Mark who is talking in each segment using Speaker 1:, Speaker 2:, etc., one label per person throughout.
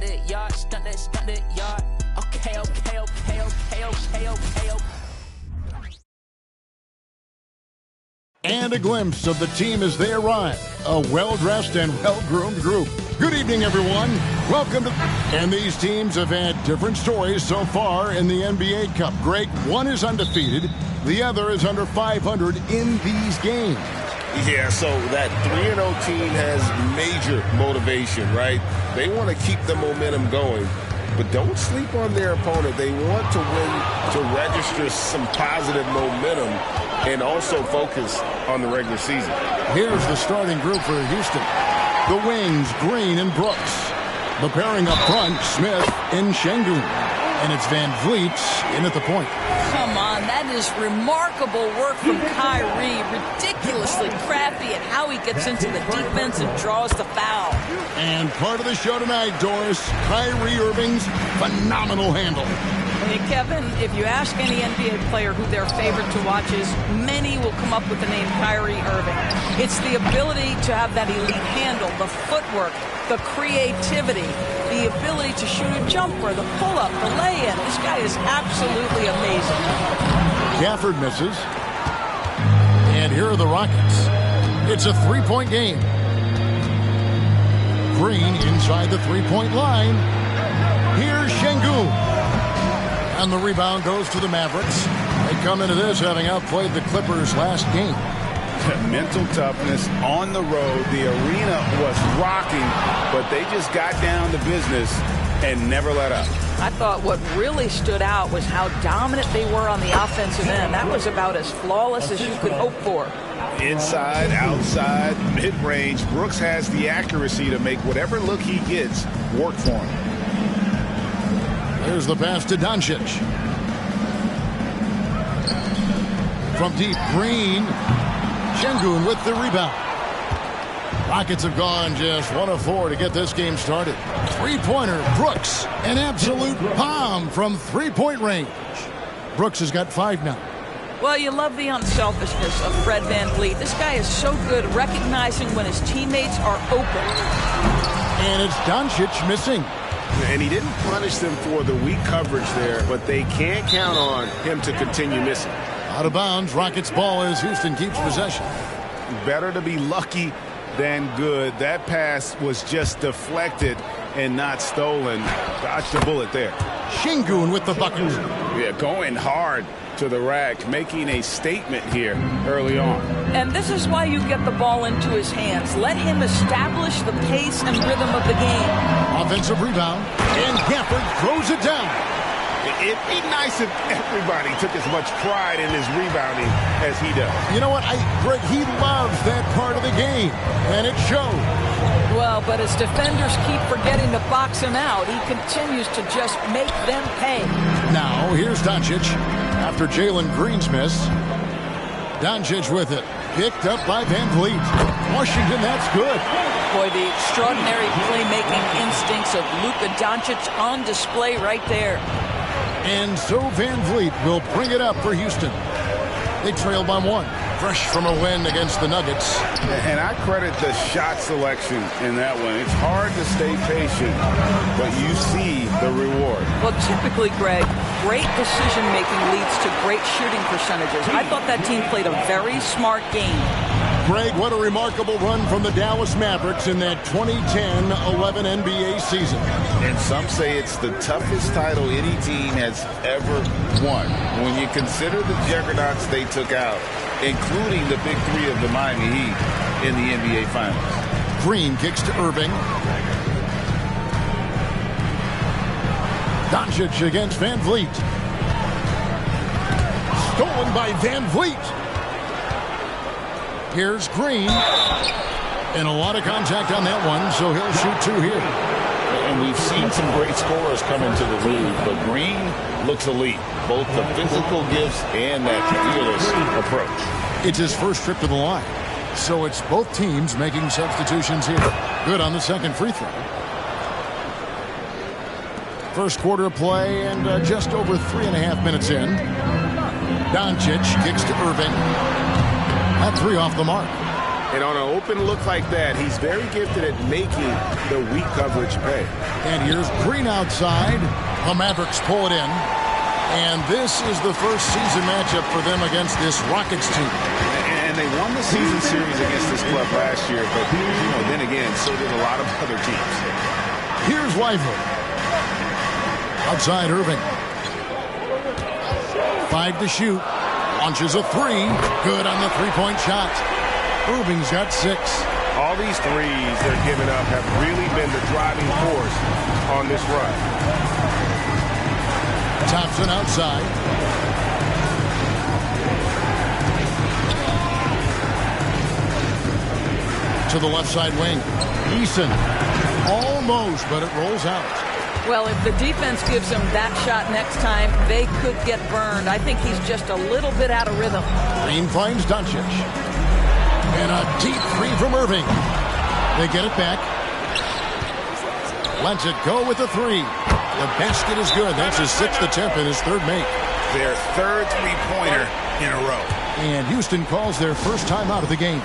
Speaker 1: that yard, stunt that yard. Okay.
Speaker 2: And a glimpse of the team as they arrive. A well-dressed and well-groomed group. Good evening, everyone. Welcome to... And these teams have had different stories so far in the NBA Cup. Greg, one is undefeated. The other is under 500 in these games.
Speaker 3: Yeah, so that 3-0 team has major motivation, right? They want to keep the momentum going. But don't sleep on their opponent. They want to win to register some positive momentum and also focus on the regular season.
Speaker 2: Here's the starting group for Houston. The wings, Green and Brooks. The pairing up front, Smith and Şengün. And it's Van Vliet in at the point.
Speaker 4: Come on, that is remarkable work from Kyrie. Ridiculously crafty at how he gets into the defense and draws the foul.
Speaker 2: And part of the show tonight, Doris, Kyrie Irving's phenomenal handle.
Speaker 4: Hey, Kevin, if you ask any NBA player who their favorite to watch is, many will come up with the name Kyrie Irving. It's the ability to have that elite handle, the footwork, the creativity, the ability to shoot a jumper, the pull-up, the lay-in. This guy is absolutely amazing.
Speaker 2: Gafford misses. And here are the Rockets. It's a three-point game. Green inside the three-point line. Here's Şengün. And the rebound goes to the Mavericks. They come into this having outplayed the Clippers last game.
Speaker 5: Mental toughness on the road. The arena was rocking, but they just got down to business and never let up.
Speaker 4: I thought what really stood out was how dominant they were on the offensive end. That was about as flawless as you could hope for.
Speaker 5: Inside, outside, mid-range, Brooks has the accuracy to make whatever look he gets work for him.
Speaker 2: There's the pass to Doncic. From deep, Green. Şengün with the rebound. Rockets have gone just 1 of 4 to get this game started. Three-pointer, Brooks. An absolute bomb from three-point range. Brooks has got 5 now.
Speaker 4: Well, you love the unselfishness of Fred VanVleet. This guy is so good recognizing when his teammates are open.
Speaker 2: And it's Doncic missing.
Speaker 3: And he didn't punish them for the weak coverage there, but they can't count on him to continue missing.
Speaker 2: Out of bounds, Rockets ball as Houston keeps possession.
Speaker 5: Better to be lucky than good. That pass was just deflected and not stolen. Dodged the bullet there.
Speaker 2: Şengün with the bucket.
Speaker 5: Yeah, going hard to the rack, making a statement here early on.
Speaker 4: And this is why you get the ball into his hands. Let him establish the pace and rhythm of the game.
Speaker 2: Offensive rebound, and Gafford throws it down.
Speaker 3: It'd be nice if everybody took as much pride in his rebounding as he does.
Speaker 2: You know what, Greg, he loves that part of the game, and it shows.
Speaker 4: Well, but as defenders keep forgetting to box him out, he continues to just make them pay.
Speaker 2: Now, here's Doncic after Jalen Green's miss. Doncic with it. Picked up by VanVleet. Washington, that's good.
Speaker 4: Boy, the extraordinary playmaking instincts of Luka Doncic on display right there.
Speaker 2: And so VanVleet will bring it up for Houston. They trail by 1. Fresh from a win against the Nuggets.
Speaker 5: And I credit the shot selection in that one. It's hard to stay patient, but you see the reward.
Speaker 4: Well, typically, Greg, great decision-making leads to great shooting percentages. I thought that team played a very smart game.
Speaker 2: Greg, what a remarkable run from the Dallas Mavericks in that 2010-11 NBA season.
Speaker 3: And some say it's the toughest title any team has ever won. When you consider the juggernauts they took out, including the big 3 of the Miami Heat in the NBA Finals.
Speaker 2: Green kicks to Irving. Doncic against VanVleet. Stolen by VanVleet. Here's Green. And a lot of contact on that one, so he'll shoot 2 here.
Speaker 3: And we've seen some great scorers come into the league, but Green looks elite. Both the physical gifts and that fearless approach.
Speaker 2: It's his first trip to the line. So it's both teams making substitutions here. Good on the second free throw. First quarter of play and just over 3.5 minutes in. Doncic kicks to Irving. That 3 off the mark.
Speaker 5: And on an open look like that, he's very gifted at making the weak coverage pay.
Speaker 2: And here's Green outside. The Mavericks pull it in. And this is the first season matchup for them against this Rockets team.
Speaker 5: And they won the season series against this club last year, but then again, so did a lot of other teams.
Speaker 2: Here's Lively. Outside Irving. 5 to shoot. Launches a 3. Good on the three-point shot. Irving's got 6.
Speaker 3: All these threes they're giving up have really been the driving force on this run.
Speaker 2: Thompson outside. To the left side wing. Eason. Almost, but it rolls out.
Speaker 4: Well, if the defense gives him that shot next time, they could get burned. I think he's just a little bit out of rhythm.
Speaker 2: Green finds Doncic. And a deep 3 from Irving. They get it back. Lets it go with the 3. The basket is good. That's his 6th attempt and his 3rd make.
Speaker 5: Their 3rd three-pointer in a row.
Speaker 2: And Houston calls their first time out of the game.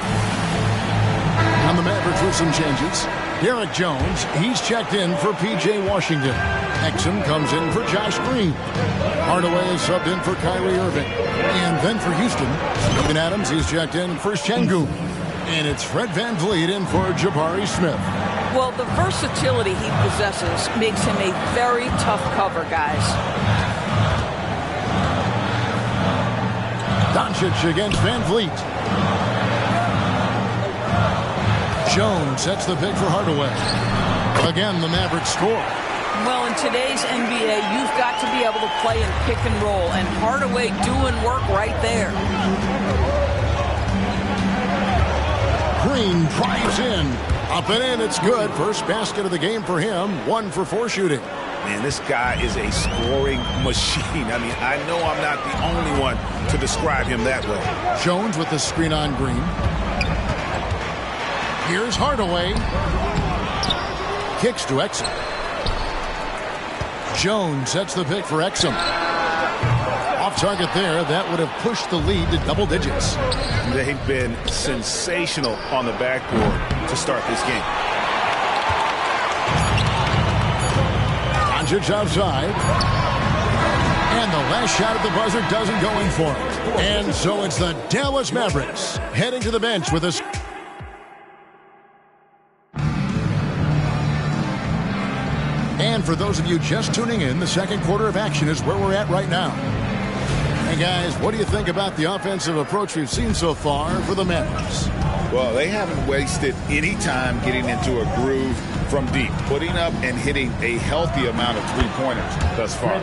Speaker 2: On the Mavericks with some changes. Derek Jones, he's checked in for P.J. Washington. Exum comes in for Josh Green. Hardaway is subbed in for Kyrie Irving. And then for Houston, Steven Adams, he's checked in for Şengün. And it's Fred VanVleet in for Jabari Smith.
Speaker 4: Well, the versatility he possesses makes him a very tough cover, guys.
Speaker 2: Doncic against VanVleet. Jones sets the pick for Hardaway. Again, the Mavericks score.
Speaker 4: Well, in today's NBA, you've got to be able to play in pick and roll, and Hardaway doing work right there.
Speaker 2: Green drives in. Up and in, it's good. First basket of the game for him. 1 for 4 shooting.
Speaker 5: Man, this guy is a scoring machine. I mean, I know I'm not the only one to describe him that way.
Speaker 2: Jones with the screen on Green. Here's Hardaway. Kicks to Exum. Jones sets the pick for Exum. Off target there. That would have pushed the lead to double digits.
Speaker 5: They've been sensational on the backboard to start this game.
Speaker 2: Doncic outside. And the last shot at the buzzer doesn't go in for it. And so it's the Dallas Mavericks heading to the bench with a... And for those of you just tuning in, the second quarter of action is where we're at right now. And guys, what do you think about the offensive approach we've seen so far for the Mavericks?
Speaker 5: Well, they haven't wasted any time getting into a groove from deep, putting up and hitting a healthy amount of three-pointers thus far.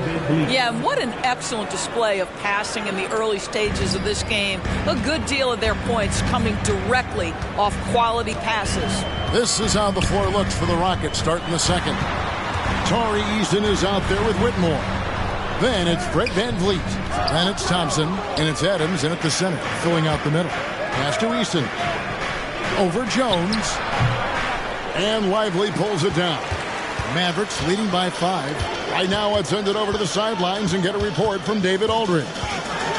Speaker 4: Yeah, and what an excellent display of passing in the early stages of this game. A good deal of their points coming directly off quality passes.
Speaker 2: This is how the floor looks for the Rockets starting the second. Tari Eason is out there with Whitmore. Then it's Fred VanVleet. Then it's Thompson. And it's Adams in at the center, filling out the middle. Pass to Eason. Over Jones. And Lively pulls it down. Mavericks leading by 5. Right now, let's send it over to the sidelines and get a report from David Aldridge.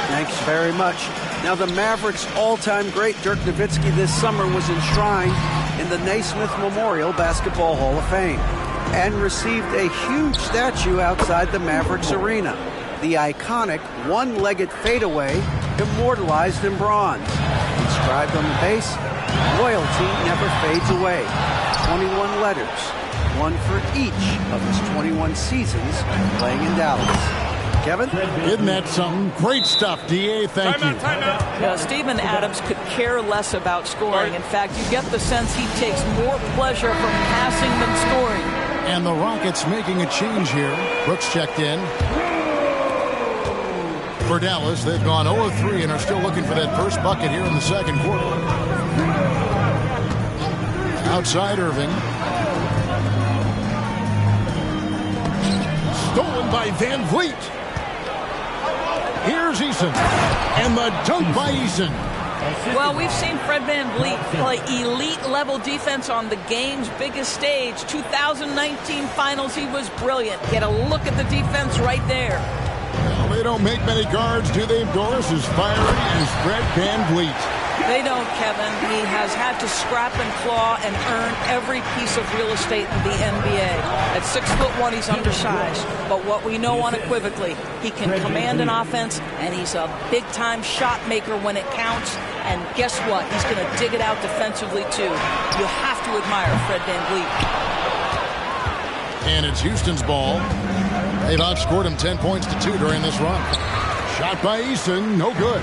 Speaker 6: Thanks very much. Now, the Mavericks' all-time great Dirk Nowitzki this summer was enshrined in the Naismith Memorial Basketball Hall of Fame and received a huge statue outside the Mavericks arena. The iconic one-legged fadeaway immortalized in bronze. Inscribed on the base, loyalty never fades away. 21 letters, one for each of his 21 seasons playing in Dallas. Kevin?
Speaker 2: Isn't that something? Great stuff, D.A. Thank you.
Speaker 4: Yeah, Steven Adams could care less about scoring. In fact, you get the sense he takes more pleasure from passing than scoring.
Speaker 2: And the Rockets making a change here. Brooks checked in. For Dallas, they've gone 0-3 and are still looking for that first bucket here in the second quarter. Outside Irving. Stolen by VanVleet. Here's Eason. And the dunk by Eason.
Speaker 4: Well, we've seen Fred VanVleet play elite-level defense on the game's biggest stage. 2019 Finals, he was brilliant. Get a look at the defense right there.
Speaker 2: Well, they don't make many guards, do they, Doris? As fiery as Fred VanVleet.
Speaker 4: They don't, Kevin. He has had to scrap and claw and earn every piece of real estate in the NBA. At 6'1", he's undersized. But what we know unequivocally, he can command an offense, and he's a big-time shot maker when it counts. And guess what? He's going to dig it out defensively, too. You have to admire Fred VanVleet.
Speaker 2: And it's Houston's ball. They've outscored him 10 points to 2 during this run. Shot by Eason, no good.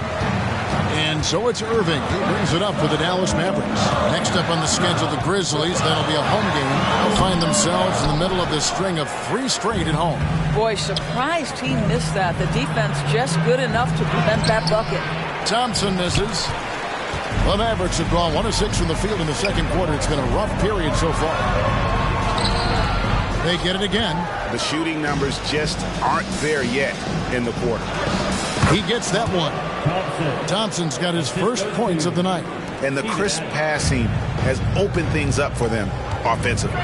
Speaker 2: And so it's Irving. He brings it up for the Dallas Mavericks. Next up on the schedule, the Grizzlies. That'll be a home game. They'll find themselves in the middle of this string of 3 straight at home.
Speaker 4: Boy, surprised he missed that. The defense just good enough to prevent that bucket.
Speaker 2: Thompson misses. The Mavericks have gone 1 of 6 from the field in the second quarter. It's been a rough period so far. They get it again.
Speaker 5: The shooting numbers just aren't there yet in the quarter.
Speaker 2: He gets that one. Thompson's got his first points of the night.
Speaker 5: And the crisp passing has opened things up for them offensively.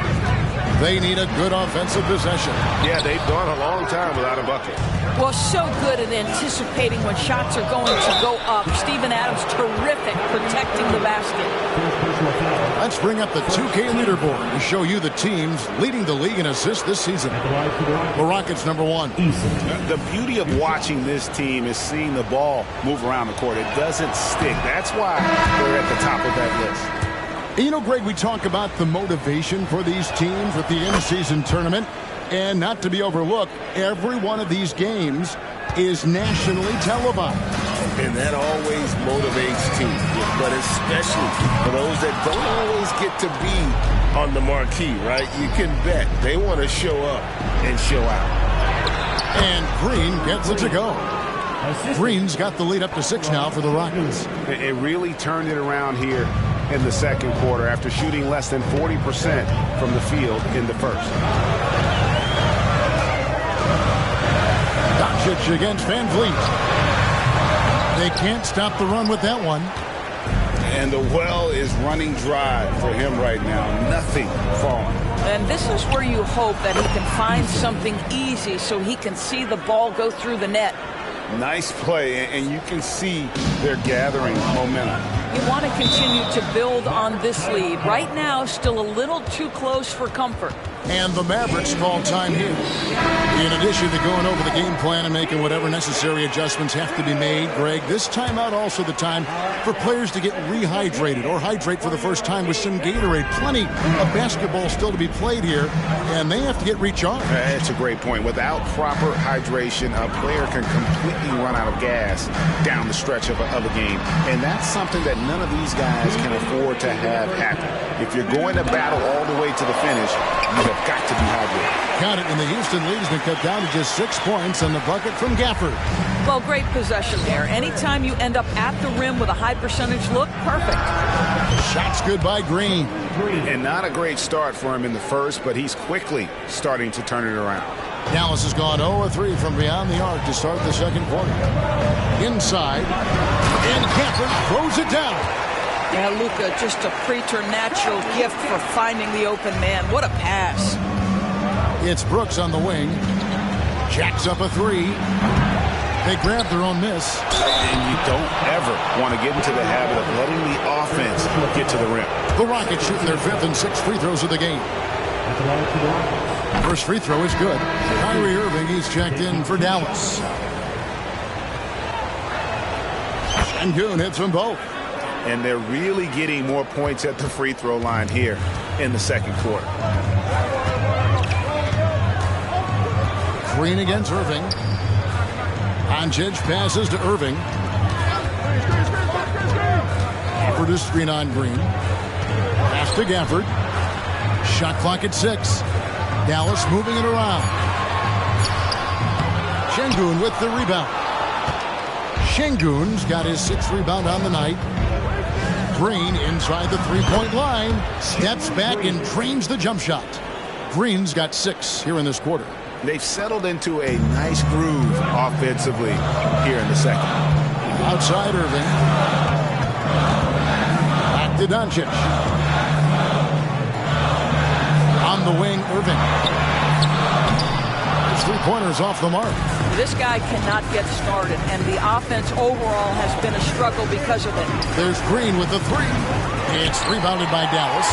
Speaker 2: They need a good offensive possession.
Speaker 3: Yeah, they've gone a long time without a bucket.
Speaker 4: Well, so good at anticipating when shots are going to go up. Steven Adams, terrific protecting the basket.
Speaker 2: Let's bring up the 2K leaderboard to show you the teams leading the league in assists this season. The Rockets, number 1.
Speaker 5: The beauty of watching this team is seeing the ball move around the court. It doesn't stick. That's why they're at the top of that list.
Speaker 2: You know, Greg, we talk about the motivation for these teams with the in-season tournament. And not to be overlooked, every one of these games is nationally televised.
Speaker 3: And that always motivates teams, but especially for those that don't always get to be on the marquee, right? You can bet they want to show up and show out.
Speaker 2: And Green gets it to go. Green's got the lead up to 6 now for the Rockets.
Speaker 5: It really turned it around here in the second quarter after shooting less than 40% from the field in the first.
Speaker 2: Doncic against VanVleet. They can't stop the run with that one.
Speaker 5: And the well is running dry for him right now. Nothing falling.
Speaker 4: And this is where you hope that he can find something easy so he can see the ball go through the net.
Speaker 5: Nice play, and you can see they're gathering momentum.
Speaker 4: You want to continue to build on this lead. Right now, still a little too close for comfort.
Speaker 2: And the Mavericks call time here. In addition to going over the game plan and making whatever necessary adjustments have to be made, Greg, this timeout also the time for players to get rehydrated or hydrate for the first time with some Gatorade. Plenty of basketball still to be played here, and they have to get recharged.
Speaker 5: That's a great point. Without proper hydration, a player can completely run out of gas down the stretch of a game. And that's something that none of these guys can afford to have happen. If you're going to battle all the way to the finish, you have got to be hydrated.
Speaker 2: Count it, and the Houston lead has been cut down to just 6 points on the bucket from Gafford.
Speaker 4: Well, great possession there. Anytime you end up at the rim with a high percentage look, perfect.
Speaker 2: Shots good by Green.
Speaker 5: And not a great start for him in the first, but he's quickly starting to turn it around.
Speaker 2: Dallas has gone 0-3 from beyond the arc to start the second quarter. Inside, and Gafford throws it down.
Speaker 4: Yeah, Luka, just a preternatural gift for finding the open man. What a pass.
Speaker 2: It's Brooks on the wing. Jacks up a 3. They grab their own miss.
Speaker 5: And you don't ever want to get into the habit of letting the offense get to the rim.
Speaker 2: The Rockets shooting their 5th and 6th free throws of the game. First free throw is good. Kyrie Irving, he's checked in for Dallas. Şengün hits them both.
Speaker 5: And they're really getting more points at the free throw line here in the second quarter.
Speaker 2: Green against Irving. Doncic passes to Irving. Gafford is screen on Green. Pass to Gafford. Shot clock at 6. Dallas moving it around. Şengün with the rebound. Şengün's got his 6th rebound on the night. Green inside the three-point line. Steps back and drains the jump shot. Green's got 6 here in this quarter.
Speaker 5: They've settled into a nice groove offensively here in the second.
Speaker 2: Outside Irving. Back to Doncic. On the wing, Irving. His 3-pointers off the mark.
Speaker 4: This guy cannot get started, and the offense overall has been a struggle because of it.
Speaker 2: There's Green with the three. It's rebounded by Dallas.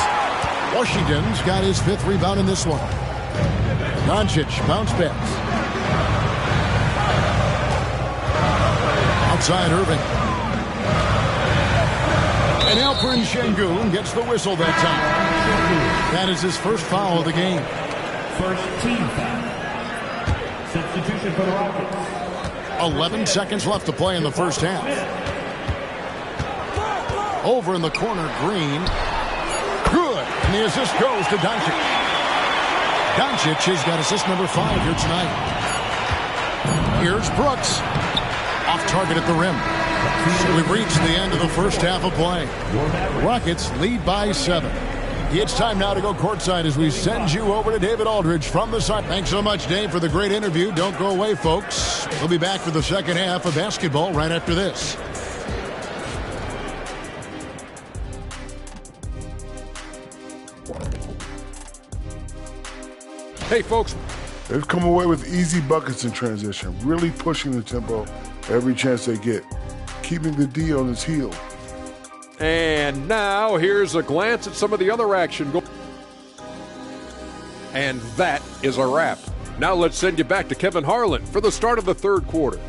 Speaker 2: Washington's got his 5th rebound in this one. Doncic bounce pass. Outside Irving. And Alperen Sengun gets the whistle that time. That is his first foul of the game.
Speaker 7: First team foul. Substitution for the Rockets.
Speaker 2: 11 seconds left to play in the first half. Over in the corner, Green. Good. And the assist goes to Doncic. Doncic has got assist number 5 here tonight. Here's Brooks. Off target at the rim. So we've reached the end of the first half of play. The Rockets lead by 7. It's time now to go courtside as we send you over to David Aldridge from the side. Thanks so much, Dave, for the great interview. Don't go away, folks. We'll be back for the second half of basketball right after this.
Speaker 8: Hey, folks.
Speaker 9: They've come away with easy buckets in transition, really pushing the tempo every chance they get, keeping the D on his heels.
Speaker 8: And now here's a glance at some of the other action. And that is a wrap. Now let's send you back to Kevin Harlan for the start of the third quarter.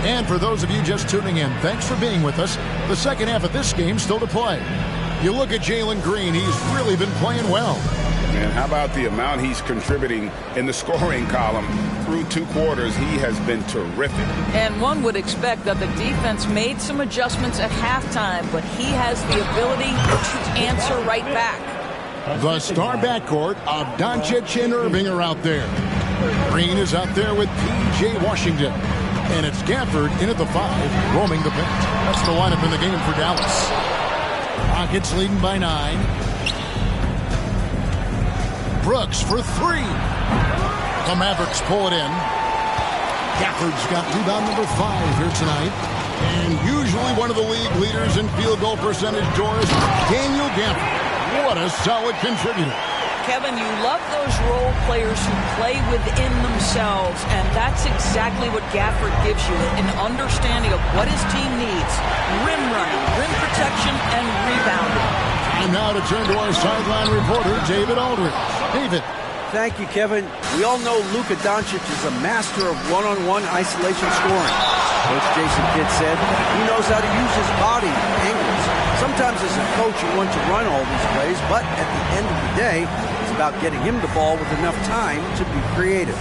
Speaker 2: And for those of you just tuning in, thanks for being with us. The second half of this game still to play. You look at Jalen Green, he's really been playing well.
Speaker 5: And how about the amount he's contributing in the scoring column? Through 2 quarters, he has been terrific.
Speaker 4: And one would expect that the defense made some adjustments at halftime, but he has the ability to answer right back.
Speaker 2: The star backcourt of Doncic and Irving are out there. Green is out there with P.J. Washington. And it's Gafford in at the 5, roaming the paint. That's the lineup in the game for Dallas. Rockets leading by 9. Brooks for 3. The Mavericks pull it in. Gafford's got rebound number 5 here tonight. And usually one of the league leaders in field goal percentage, Doris, Daniel Gafford. What a solid contributor.
Speaker 4: Kevin, you love those role players who play within themselves, and that's exactly what Gafford gives you, an understanding of what his team needs. Rim running, rim protection, and rebounding.
Speaker 2: And now to turn to our sideline reporter, David Aldridge. David.
Speaker 6: Thank you, Kevin. We all know Luka Doncic is a master of one-on-one isolation scoring. Coach Jason Kidd said he knows how to use his body and angles. Sometimes as a coach you want to run all these plays, but at the end of the day, it's about getting him the ball with enough time to be creative.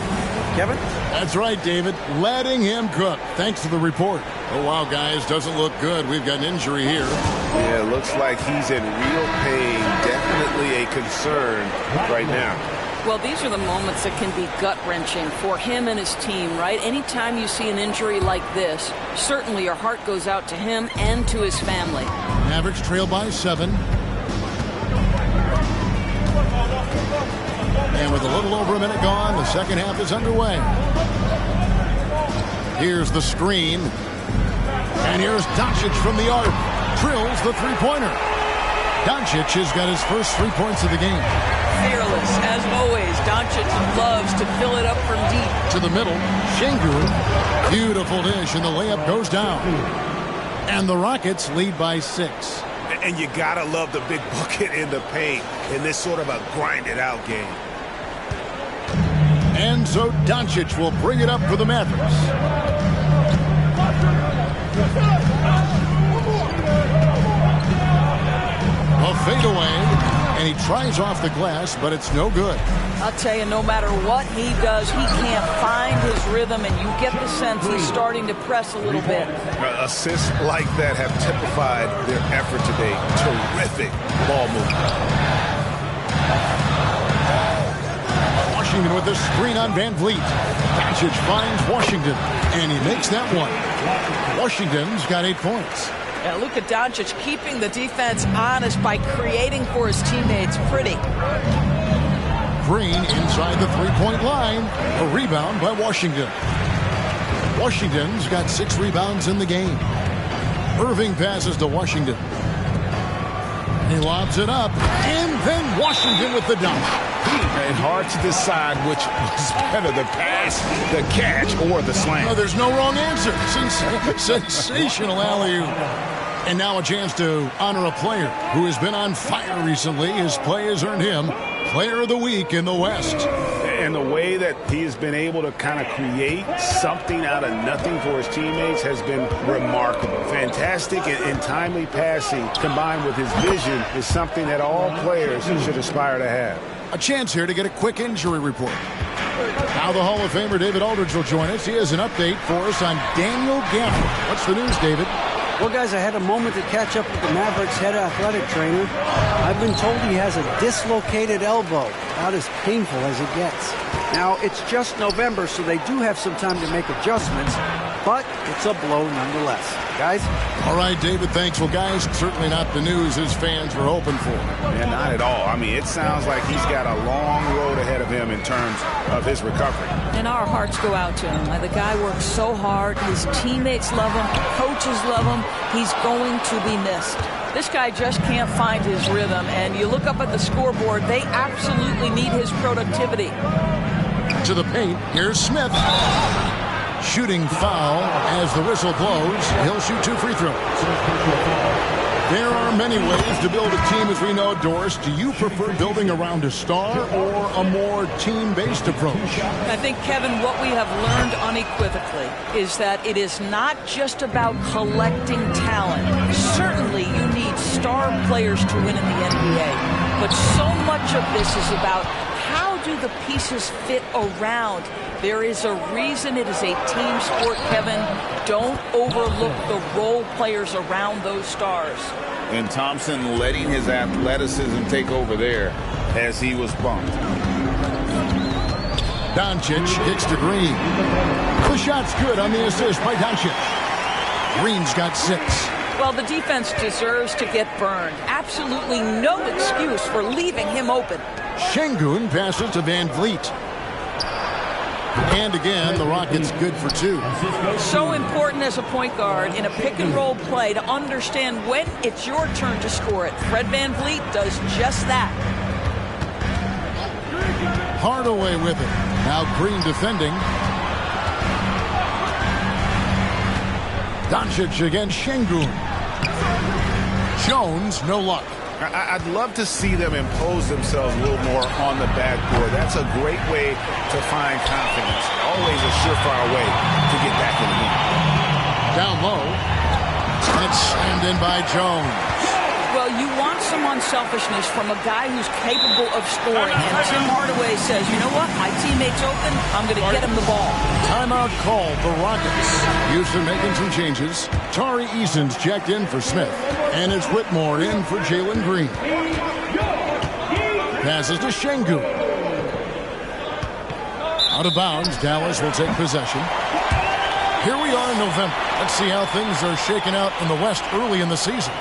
Speaker 6: Kevin?
Speaker 2: That's right, David. Letting him cook. Thanks for the report. Oh, wow, guys. Doesn't look good. We've got an injury here.
Speaker 3: Yeah, looks like he's in real pain. Definitely a concern right now.
Speaker 4: Well, these are the moments that can be gut-wrenching for him and his team, right? Anytime you see an injury like this, certainly your heart goes out to him and to his family.
Speaker 2: Mavericks trail by 7. And with a little over a minute gone, the second half is underway. Here's the screen. And here's Doncic from the arc. Drills the three-pointer. Doncic has got his first 3 points of the game.
Speaker 4: Fearless, as always. Doncic loves to fill it up from deep.
Speaker 2: To the middle, Sengun. Beautiful dish, and the layup goes down. And the Rockets lead by 6.
Speaker 10: And you gotta love the big bucket in the paint in this sort of a grinded-out game.
Speaker 2: And so Doncic will bring it up for the Mavericks. A fadeaway, and he tries off the glass, but it's no good.
Speaker 4: I'll tell you, no matter what he does, he can't find his rhythm, and you get the sense he's starting to press a little bit.
Speaker 10: Assists like that have typified their effort today. Terrific ball movement.
Speaker 2: Washington with the screen on Van Vliet. Doncic finds Washington, and he makes that one. Washington's got 8 points.
Speaker 4: Yeah, Luka Doncic keeping the defense honest by creating for his teammates. Pretty.
Speaker 2: Green inside the three-point line. A rebound by Washington. Washington's got 6 rebounds in the game. Irving passes to Washington. He lobs it up, and then Washington with the dunk.
Speaker 5: And hard to decide which was better, the pass, the catch, or the slam.
Speaker 2: No, there's no wrong answer. Sensational alley-oop. And now a chance to honor a player who has been on fire recently. His play has earned him Player of the Week in the West.
Speaker 5: And the way that he has been able to kind of create something out of nothing for his teammates has been remarkable. Fantastic and timely passing combined with his vision is something that all players should aspire to have.
Speaker 2: A chance here to get a quick injury report. Now the Hall of Famer David Aldridge will join us. He has an update for us on Daniel Gafford. What's the news, David?
Speaker 6: Well, guys, I had a moment to catch up with the Mavericks head athletic trainer. I've been told he has a dislocated elbow, about as painful as it gets. Now, it's just November, so they do have some time to make adjustments, but it's a blow nonetheless. Guys?
Speaker 2: All right, David, thanks. Well, guys, certainly not the news his fans were hoping for.
Speaker 5: Yeah, not at all. I mean, it sounds like he's got a long road ahead of him in terms of his recovery.
Speaker 4: And our hearts go out to him. The guy works so hard. His teammates love him. Coaches love him. He's going to be missed. This guy just can't find his rhythm. And you look up at the scoreboard, they absolutely need his productivity.
Speaker 2: To the paint, here's Smith. Shooting foul as the whistle blows. He'll shoot 2 free throws. There are many ways to build a team, as we know, Doris. Do you prefer building around a star or a more team-based approach?
Speaker 4: I think, Kevin, what we have learned unequivocally is that it is not just about collecting talent. Certainly, you need star players to win in the NBA. But so much of this is about how do the pieces fit around. There is a reason it is a team sport, Kevin. Don't overlook the role players around those stars.
Speaker 5: And Thompson letting his athleticism take over there as he was bumped.
Speaker 2: Doncic kicks to Green. The shot's good on the assist by Doncic. Green's got 6.
Speaker 4: Well, the defense deserves to get burned. Absolutely no excuse for leaving him open.
Speaker 2: Şengün passes to Van Vliet. And again, the Rockets good for 2.
Speaker 4: So important as a point guard in a pick-and-roll play to understand when it's your turn to score it. Fred Van Vliet does just that.
Speaker 2: Hardaway with it. Now Green defending. Doncic against Şengün. Jones, no luck.
Speaker 5: I'd love to see them impose themselves a little more on the backboard. That's a great way to find confidence. Always a surefire way to get back in the game.
Speaker 2: Down low. That's slammed in by Jones.
Speaker 4: Well, you want some unselfishness from a guy who's capable of scoring. And Tim Hardaway says, you know what? My teammate's open. I'm going to get him the ball.
Speaker 2: Timeout called the Rockets. Houston making some changes. Tari Eason's checked in for Smith. And it's Whitmore in for Jalen Green. Passes to Şengün. Out of bounds. Dallas will take possession. Here we are in November. Let's see how things are shaking out in the West early in the season.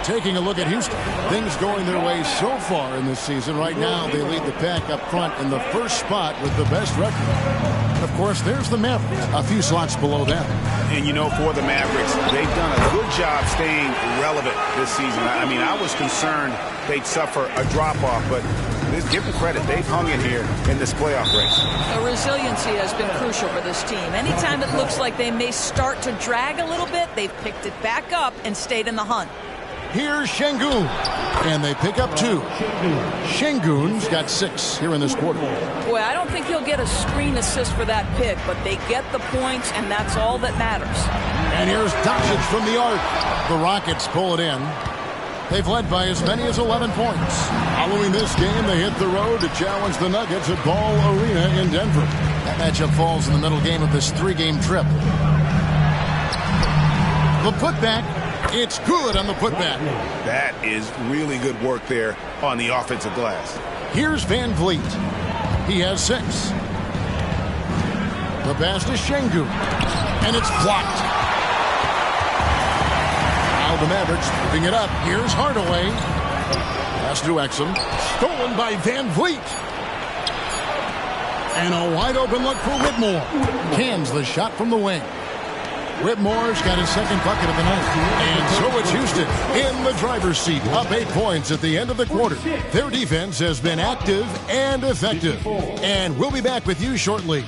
Speaker 2: Taking a look at Houston. Things going their way so far in this season. Right now, they lead the pack up front in the first spot with the best record. And, of course, there's the Mavericks, a few slots below them.
Speaker 5: And, you know, for the Mavericks, they've done a good job staying relevant this season. I mean, I was concerned they'd suffer a drop-off, but give them credit. They've hung in here in this playoff race.
Speaker 4: The resiliency has been crucial for this team. Anytime it looks like they may start to drag a little bit, they've picked it back up and stayed in the hunt.
Speaker 2: Here's Şengün, and they pick up 2. Şengün's got 6 here in this quarter.
Speaker 4: Boy, I don't think he'll get a screen assist for that pick, but they get the points, and that's all that matters.
Speaker 2: And here's Doncic from the arc. The Rockets pull it in. They've led by as many as 11 points. Following this game, they hit the road to challenge the Nuggets at Ball Arena in Denver. That matchup falls in the middle game of this 3-game trip. The putback. It's good on the putback.
Speaker 5: That is really good work there on the offensive glass.
Speaker 2: Here's Van Vliet. He has 6. The pass to Şengün. And it's blocked. Now the Mavericks moving it up. Here's Hardaway. Pass to Exum. Stolen by Van Vliet. And a wide open look for Whitmore. Cans the shot from the wing. Whitmore's got his second bucket of the night. And so it's Houston in the driver's seat, up 8 points at the end of the quarter. Their defense has been active and effective. And we'll be back with you shortly.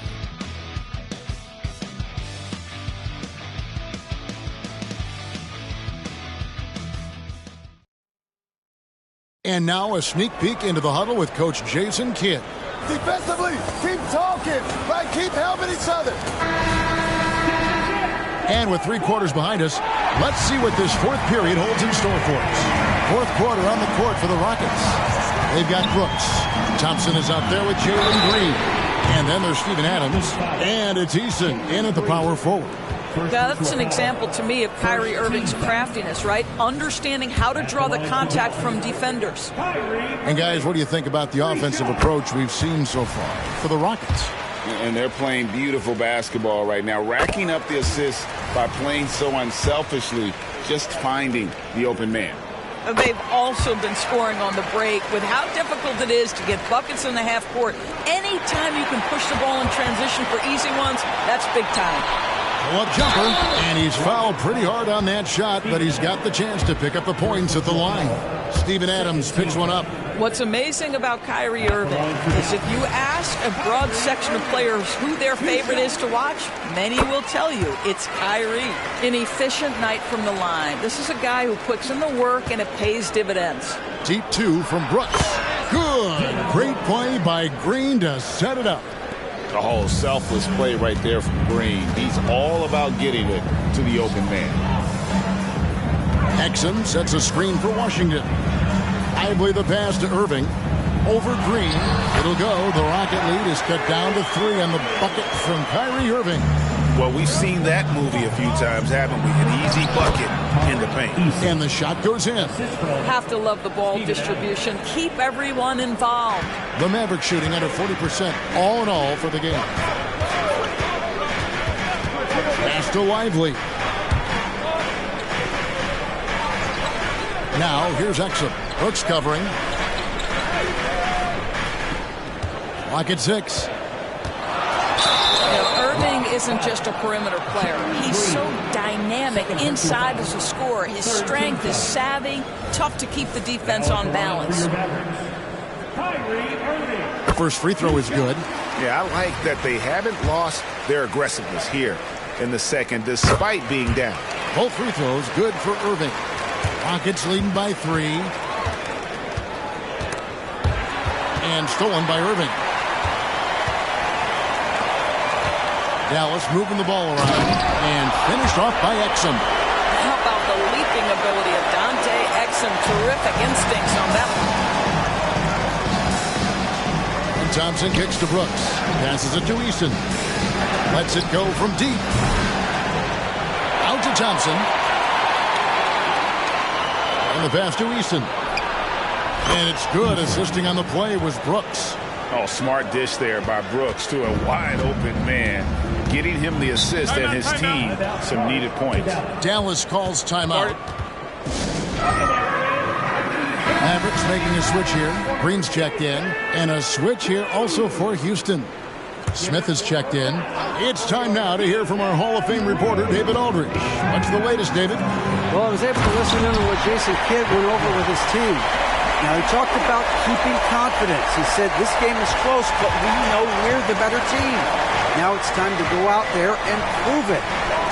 Speaker 2: And now a sneak peek into the huddle with Coach Jason Kidd.
Speaker 11: Defensively, keep talking, right? Keep helping each other.
Speaker 2: And with 3 quarters behind us, let's see what this fourth period holds in store for us. Fourth quarter on the court for the Rockets. They've got Brooks. Thompson is out there with Jalen Green. And then there's Steven Adams. And it's Eason in at the power forward.
Speaker 4: That's an example to me of Kyrie Irving's craftiness, right? Understanding how to draw the contact from defenders.
Speaker 2: And guys, what do you think about the offensive approach we've seen so far for the Rockets?
Speaker 5: And they're playing beautiful basketball right now, racking up the assists by playing so unselfishly, just finding the open man.
Speaker 4: They've also been scoring on the break. With how difficult it is to get buckets in the half court, anytime you can push the ball in transition for easy ones, that's big time.
Speaker 2: Pull-up jumper, and he's fouled pretty hard on that shot, but he's got the chance to pick up the points at the line. Steven Adams picks one up.
Speaker 4: What's amazing about Kyrie Irving is if you ask a broad section of players who their favorite is to watch, many will tell you it's Kyrie. An efficient night from the line. This is a guy who puts in the work and it pays dividends.
Speaker 2: Deep 2 from Brooks. Good. Great play by Green to set it up.
Speaker 5: The whole selfless play right there from Green. He's all about getting it to the open man.
Speaker 2: Exum sets a screen for Washington. Lively the pass to Irving. Over Green. It'll go. The Rocket lead is cut down to 3 on the bucket from Kyrie Irving.
Speaker 10: Well, we've seen that movie a few times, haven't we? An easy bucket in the paint.
Speaker 2: And the shot goes in.
Speaker 4: Have to love the ball distribution. Keep everyone involved.
Speaker 2: The Mavericks shooting under 40% all in all for the game. Pass to Lively. Now here's Exum. Brooks covering. Lock at 6.
Speaker 4: Irving isn't just a perimeter player. He's so dynamic inside as a scorer. His strength, his savvy, tough to keep the defense on balance.
Speaker 2: First free throw is good.
Speaker 5: Yeah, I like that they haven't lost their aggressiveness here in the second, despite being down.
Speaker 2: Both free throws good for Irving. Rockets leading by 3. And stolen by Irving. Dallas moving the ball around and finished off by Exum.
Speaker 4: How about the leaping ability of Dante Exum? Terrific instincts on that one.
Speaker 2: And Thompson kicks to Brooks. Passes it to Eason. Lets it go from deep. Out to Thompson. And the pass to Eason. And it's good. Assisting on the play was Brooks.
Speaker 5: Oh, smart dish there by Brooks to a wide open man, getting him the assist and his team some needed points.
Speaker 2: Dallas calls timeout. Mavericks making a switch here. Green's checked in. And a switch here also for Houston. Smith is checked in. It's time now to hear from our Hall of Fame reporter, David Aldridge. What's the latest, David?
Speaker 6: Well, I was able to listen in to what Jason Kidd went over with his team. Now, he talked about keeping confidence. He said this game is close, but we know we're the better team. Now it's time to go out there and prove it.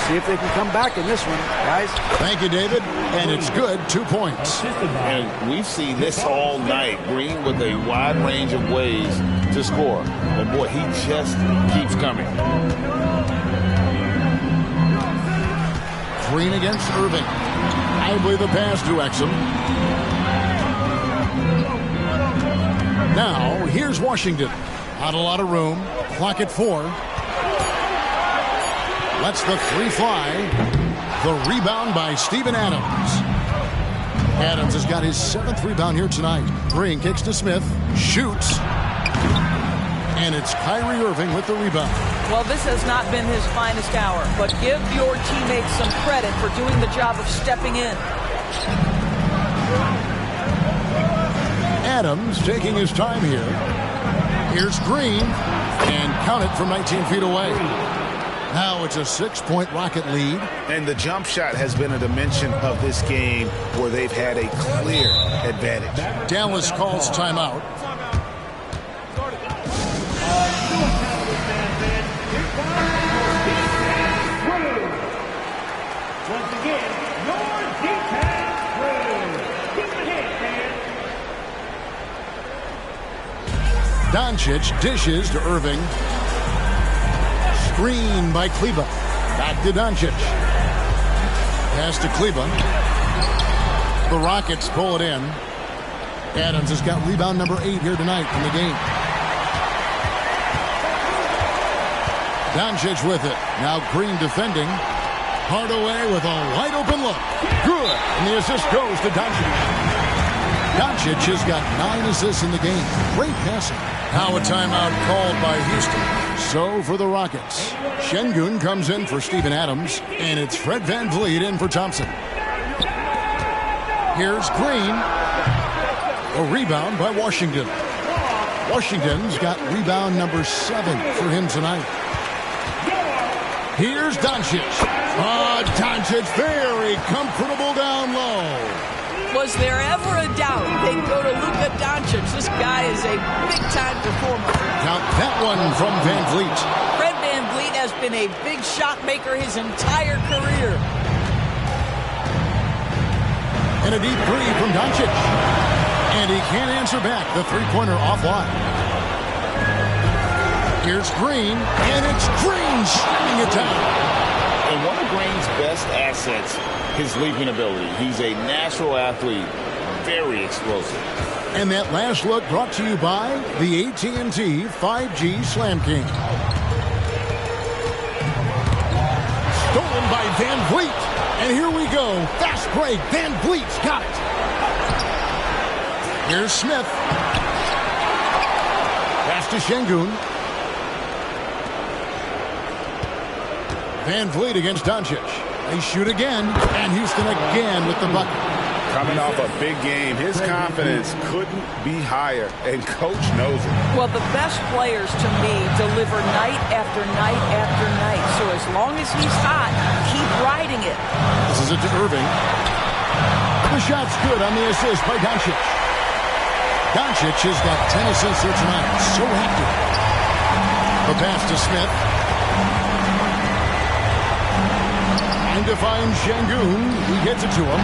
Speaker 6: See if they can come back in this one, guys.
Speaker 2: Thank you, David. And it's good, 2 points.
Speaker 3: And we've seen this all night. Green with a wide range of ways to score. But, boy, he just keeps coming.
Speaker 2: Green against Irving. Lively the pass to Exum. Now, here's Washington. Not a lot of room. Clock at 4. Lets the 3 fly. The rebound by Steven Adams. Adams has got his 7th rebound here tonight. Green kicks to Smith. Shoots. And it's Kyrie Irving with the rebound.
Speaker 4: Well, this has not been his finest hour, but give your teammates some credit for doing the job of stepping in.
Speaker 2: Adams taking his time here. Here's Green, and count it from 19 feet away. Now it's a 6-point Rocket lead.
Speaker 5: And the jump shot has been a dimension of this game where they've had a clear advantage.
Speaker 2: Dallas calls timeout.
Speaker 7: Once again, your defense crew. Keep it in, man.
Speaker 2: Doncic dishes to Irving. Screen by Kleber. Back to Doncic. Pass to Kleber. The Rockets pull it in. Adams has got rebound number 8 here tonight in the game. Doncic with it. Now Green defending. Hardaway with a wide open look. Good. And the assist goes to Doncic. Doncic has got 9 assists in the game. Great passing. Now a timeout called by Houston. So for the Rockets, Şengün comes in for Steven Adams, and it's Fred VanVleet in for Thompson. Here's Green. A rebound by Washington. Washington's got rebound number 7 for him tonight. Here's Doncic. Doncic very comfortable down low.
Speaker 4: Was there ever a doubt they'd go to Luka Doncic? This guy is a big-time performer.
Speaker 2: Count that one from VanVleet.
Speaker 4: Fred VanVleet has been a big shot maker his entire career.
Speaker 2: And a deep three from Doncic. And he can't answer back. The three-pointer offline. Here's Green, and it's Green shooting it down.
Speaker 5: And one of Green's best assets, his leaping ability. He's a natural athlete, very explosive.
Speaker 2: And that last look brought to you by the AT&T 5G Slam King. Stolen by VanVleet. And here we go. Fast break. VanVleet's got it. Here's Smith. Pass to Şengün. VanVleet against Doncic. They shoot again, and Houston again with the bucket.
Speaker 5: Coming off a big game, his confidence couldn't be higher, and coach knows it.
Speaker 4: Well, the best players to me deliver night after night after night. So as long as he's hot, keep riding it.
Speaker 2: This is it to Irving. The shot's good on the assist by Doncic. Doncic has got 10 assists here tonight. So active. The pass to Smith. To find Şengün, he gets it to him.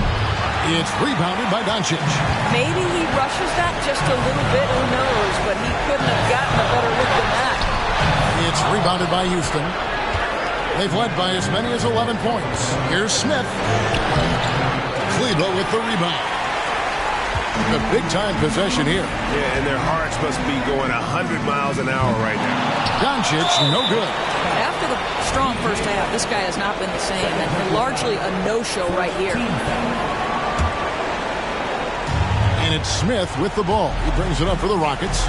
Speaker 2: It's rebounded by Doncic.
Speaker 4: Maybe he rushes that just a little bit, who knows, but he couldn't have gotten a better look than that.
Speaker 2: It's rebounded by Houston. They've led by as many as 11 points. Here's Smith. Kleber with the rebound. A big-time possession here.
Speaker 10: Yeah, and their hearts must be going 100 miles an hour right now.
Speaker 2: Doncic, no good.
Speaker 4: After the strong first half, this guy has not been the same, and largely a no-show right here.
Speaker 2: And it's Smith with the ball. He brings it up for the Rockets.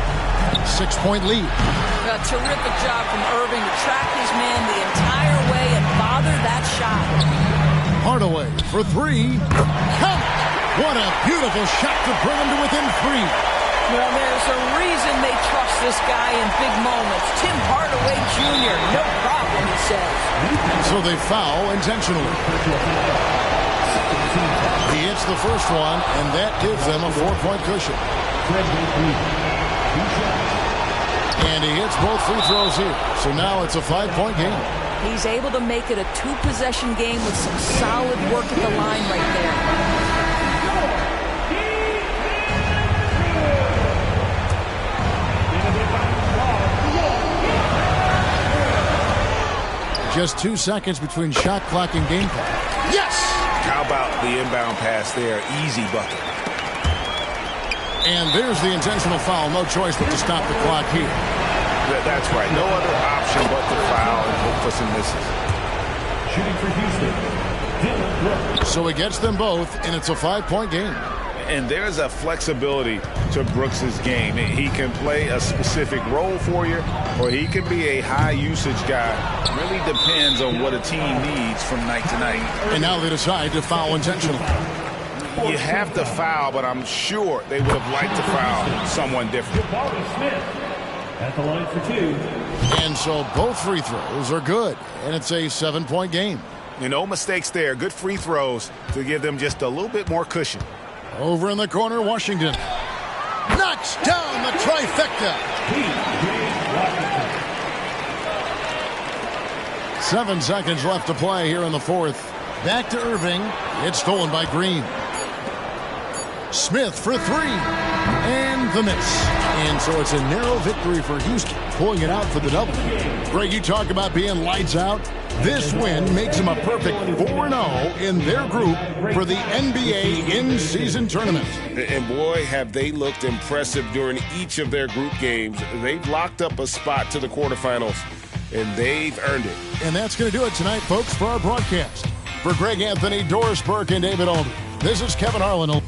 Speaker 2: 6-point lead.
Speaker 4: A terrific job from Irving to track his man the entire way and bother that shot.
Speaker 2: Hardaway for 3. Count it! What a beautiful shot to bring him to within 3.
Speaker 4: Well, there's a reason they trust this guy in big moments. Tim Hardaway Jr., no problem, he says.
Speaker 2: So they foul intentionally. He hits the first one, and that gives them a 4-point cushion. And he hits both free throws here. So now it's a 5-point game.
Speaker 4: He's able to make it a 2-possession game with some solid work at the line right there.
Speaker 2: Just 2 seconds between shot clock and game clock. Yes!
Speaker 5: How about the inbound pass there? Easy bucket.
Speaker 2: And there's the intentional foul. No choice but to stop the clock here.
Speaker 5: That's right. No other option but to foul and hope for some misses.
Speaker 7: Shooting for Houston, Dillon Brooks.
Speaker 2: So he gets them both, and it's a 5-point game.
Speaker 5: And there's a flexibility to Brooks's game. He can play a specific role for you, or he can be a high-usage guy. Really depends on what a team needs from night to night.
Speaker 2: And now they decide to foul intentionally.
Speaker 5: You have to foul, but I'm sure they would have liked to foul someone different.
Speaker 7: Jabari Smith at the line for 2.
Speaker 2: And so both free throws are good, and it's a 7-point game.
Speaker 5: And no mistakes there. Good free throws to give them just a little bit more cushion.
Speaker 2: Over in the corner, Washington knocks down the trifecta. 7 seconds left to play here in the fourth. Back to Irving. It's stolen by Green. Smith for three. And the miss. And so it's a narrow victory for Houston, pulling it out for the double. Greg, you talk about being lights out. This win makes them a perfect 4-0 in their group for the NBA in-season tournament.
Speaker 3: And boy, have they looked impressive during each of their group games. They've locked up a spot to the quarterfinals, and they've earned it.
Speaker 2: And that's going to do it tonight, folks, for our broadcast. For Greg Anthony, Doris Burke, and David Aldridge, this is Kevin Harlan.